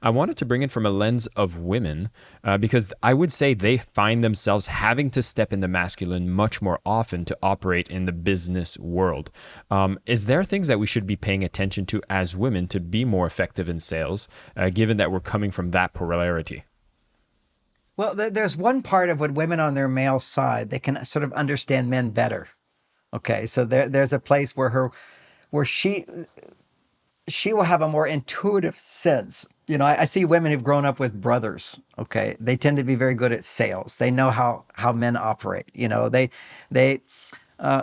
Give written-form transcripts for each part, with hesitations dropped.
I wanted to bring it from a lens of women because I would say they find themselves having to step in the masculine much more often to operate in the business world. Is there things that we should be paying attention to as women to be more effective in sales, given that we're coming from that polarity? Well, there's one part of what women on their male side, they can sort of understand men better. Okay, so there's a place where she will have a more intuitive sense. I see women who've grown up with brothers. Okay, they tend to be very good at sales. They know how men operate. They uh,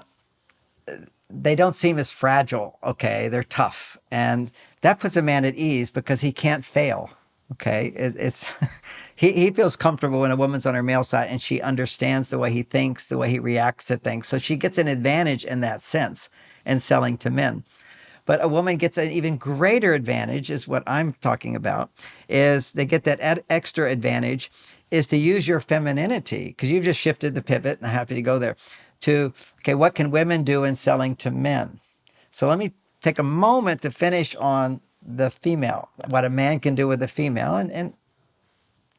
they don't seem as fragile. Okay, they're tough, and that puts a man at ease because he can't fail. Okay, it's he feels comfortable when a woman's on her male side and she understands the way he thinks, the way he reacts to things. So she gets an advantage in that sense in selling to men. But a woman gets an even greater advantage, is what I'm talking about, is they get that extra advantage is to use your femininity, because you've just shifted the pivot, and I'm happy to go there, to, okay, what can women do in selling to men? So let me take a moment to finish on the female, what a man can do with a female. And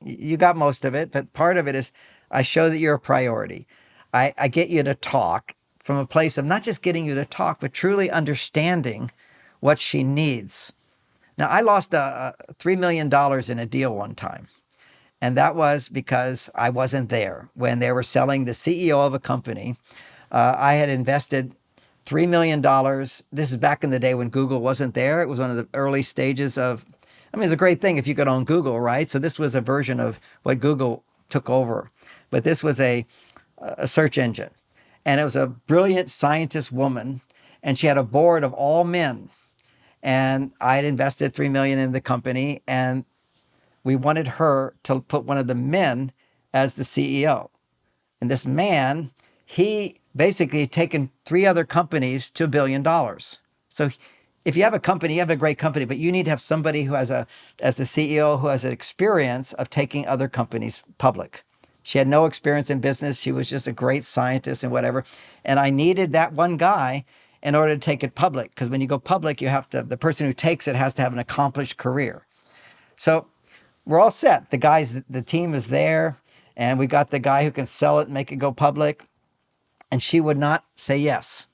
you got most of it, but part of it is I show that you're a priority. I get you to talk from a place of not just getting you to talk, but truly understanding what she needs. Now, I lost $3 million in a deal one time. And that was because I wasn't there when they were selling the CEO of a company. I had invested $3 million. This is back in the day when Google wasn't there. It was one of the early stages of, I mean, it's a great thing if you could own Google, right? So this was a version of what Google took over. But this was a search engine. And it was a brilliant scientist woman. And she had a board of all men. And I had invested $3 million in the company. And we wanted her to put one of the men as the CEO. And this man, he basically had taken three other companies to $1 billion. So if you have a company, you have a great company, but you need to have somebody who has as the CEO, who has an experience of taking other companies public. She had no experience in business. She was just a great scientist and whatever. And I needed that one guy in order to take it public. Because when you go public, you have to, the person who takes it has to have an accomplished career. So we're all set. The team is there, and we got the guy who can sell it and make it go public. And she would not say yes.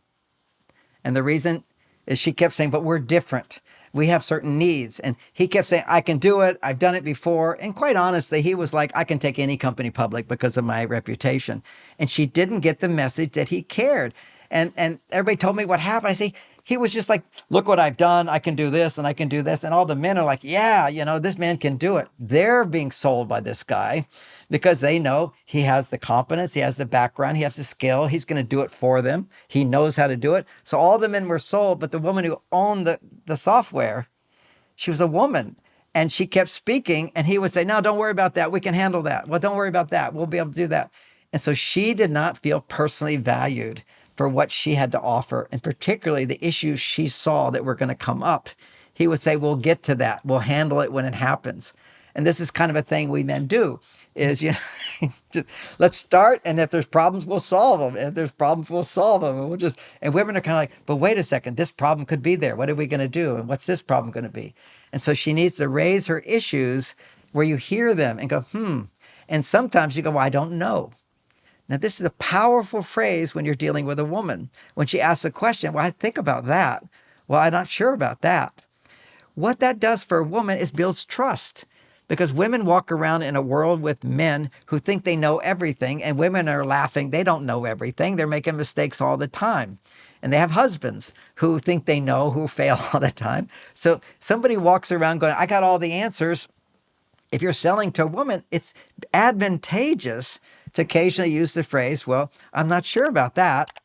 And the reason is she kept saying, but we're different. We have certain needs. And he kept saying, I can do it. I've done it before. And quite honestly, he was like, I can take any company public because of my reputation. And she didn't get the message that he cared. And everybody told me what happened. I say, he was just like, look what I've done. I can do this and I can do this. And all the men are like, yeah, this man can do it. They're being sold by this guy because they know he has the competence, he has the background, he has the skill. He's going to do it for them. He knows how to do it. So all the men were sold, but the woman who owned the software, she was a woman. And she kept speaking, and he would say, no, don't worry about that. We can handle that. Well, don't worry about that. We'll be able to do that. And so she did not feel personally valued for what she had to offer, and particularly the issues she saw that were going to come up. He would say, we'll get to that. We'll handle it when it happens. And this is kind of a thing we men do is, let's start. And if there's problems, we'll solve them. If there's problems, we'll solve them. And women are kind of like, but wait a second, this problem could be there. What are we going to do? And what's this problem going to be? And so she needs to raise her issues where you hear them and go, And sometimes you go, well, I don't know. Now, this is a powerful phrase when you're dealing with a woman. When she asks a question, well, I think about that. Well, I'm not sure about that. What that does for a woman is builds trust, because women walk around in a world with men who think they know everything, and women are laughing. They don't know everything. They're making mistakes all the time. And they have husbands who think they know, who fail all the time. So somebody walks around going, I got all the answers. If you're selling to a woman, it's advantageous to occasionally use the phrase, well, I'm not sure about that,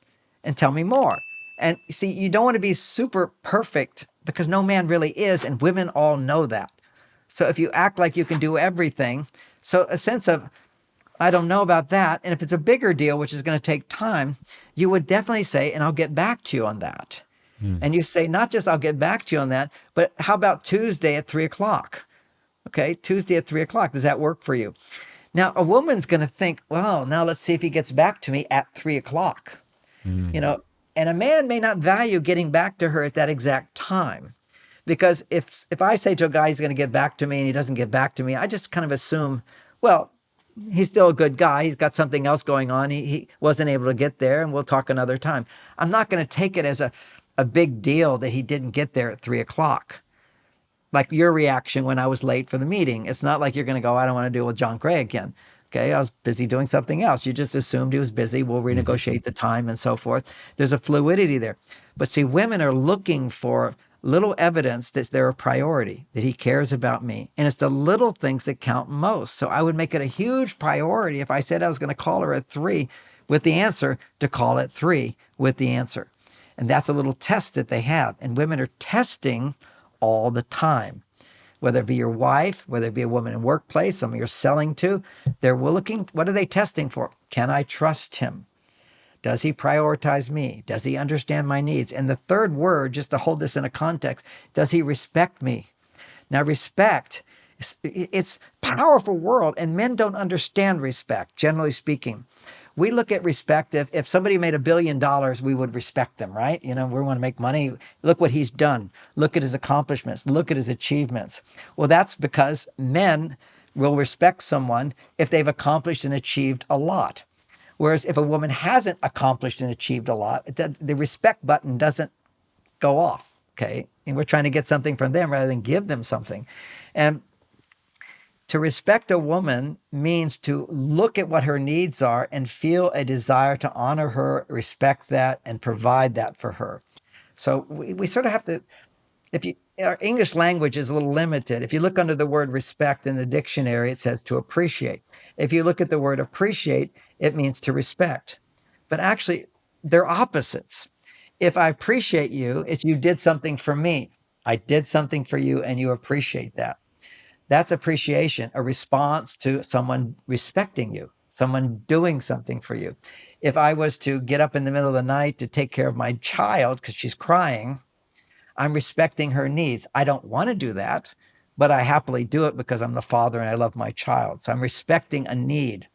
and tell me more. And see, you don't want to be super perfect because no man really is, and women all know that. So if you act like you can do everything, so a sense of, I don't know about that. And if it's a bigger deal, which is going to take time, you would definitely say, and I'll get back to you on that. And you say, not just I'll get back to you on that, but how about Tuesday at 3 o'clock? Okay, Tuesday at 3 o'clock. Does that work for you? Now, a woman's going to think, well, now let's see if he gets back to me at 3 o'clock. And a man may not value getting back to her at that exact time, Because if I say to a guy he's going to get back to me and he doesn't get back to me, I just kind of assume, well, he's still a good guy. He's got something else going on. He wasn't able to get there, and we'll talk another time. I'm not going to take it as a big deal that he didn't get there at 3 o'clock. Like your reaction when I was late for the meeting. It's not like you're going to go, I don't want to deal with John Gray again. Okay, I was busy doing something else. You just assumed he was busy. We'll renegotiate the time and so forth. There's a fluidity there. But see, women are looking for little evidence that they're a priority, that he cares about me. And it's the little things that count most. So I would make it a huge priority if I said I was going to call her at 3 with the answer, to call at 3 with the answer. And that's a little test that they have. And women are testing all the time. Whether it be your wife, whether it be a woman in workplace, someone you're selling to, they're looking, what are they testing for? Can I trust him? Does he prioritize me? Does he understand my needs? And the third word, just to hold this in a context, does he respect me? Now, respect, it's a powerful world, and men don't understand respect, generally speaking. We look at respect, if somebody made $1 billion, we would respect them, right? We want to make money. Look what he's done. Look at his accomplishments. Look at his achievements. Well, that's because men will respect someone if they've accomplished and achieved a lot. Whereas if a woman hasn't accomplished and achieved a lot, the respect button doesn't go off, okay? And we're trying to get something from them rather than give them something. And to respect a woman means to look at what her needs are and feel a desire to honor her, respect that, and provide that for her. So we sort of have to, our English language is a little limited. If you look under the word respect in the dictionary, it says to appreciate. If you look at the word appreciate, it means to respect. But actually, they're opposites. If I appreciate you, it's you did something for me. I did something for you, and you appreciate that. That's appreciation, a response to someone respecting you, someone doing something for you. If I was to get up in the middle of the night to take care of my child because she's crying, I'm respecting her needs. I don't want to do that, but I happily do it because I'm the father and I love my child. So I'm respecting a need.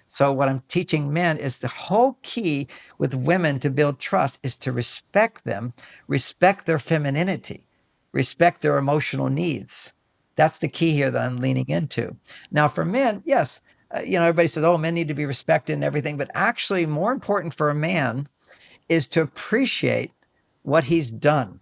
So what I'm teaching men is the whole key with women to build trust is to respect them, respect their femininity, respect their emotional needs. That's the key here that I'm leaning into. Now, for men, yes, everybody says, oh, men need to be respected and everything. But actually, more important for a man is to appreciate what he's done.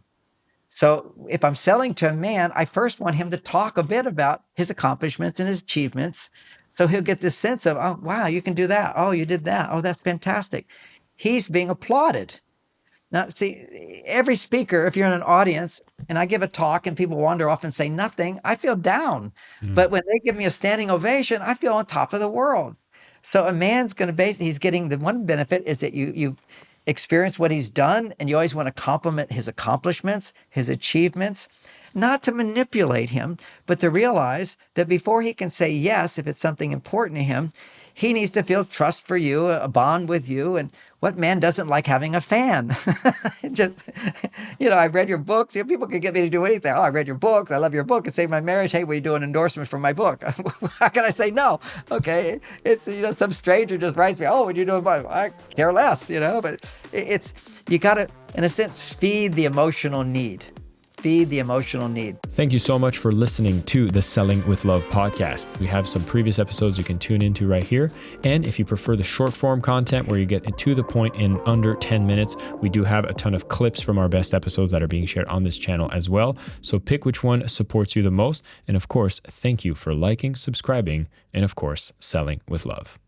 So if I'm selling to a man, I first want him to talk a bit about his accomplishments and his achievements. So he'll get this sense of, oh, wow, you can do that. Oh, you did that. Oh, that's fantastic. He's being applauded. Now, see, every speaker, if you're in an audience and I give a talk and people wander off and say nothing, I feel down. But when they give me a standing ovation, I feel on top of the world. So a man's going to he's getting the one benefit is that you experience what he's done, and you always want to compliment his accomplishments, his achievements, not to manipulate him, but to realize that before he can say yes, if it's something important to him, he needs to feel trust for you, a bond with you. And what man doesn't like having a fan? Just, I've read your books. People can get me to do anything. Oh, I read your books. I love your book. It saved my marriage. Hey, will you do an endorsement for my book? How can I say no? Okay. It's, some stranger just writes me, oh, would you do it? I care less, but you got to, in a sense, feed the emotional need. Feed the emotional need. Thank you so much for listening to the Selling with Love podcast. We have some previous episodes you can tune into right here. And if you prefer the short form content where you get to the point in under 10 minutes, we do have a ton of clips from our best episodes that are being shared on this channel as well. So pick which one supports you the most. And of course, thank you for liking, subscribing, and of course, selling with love.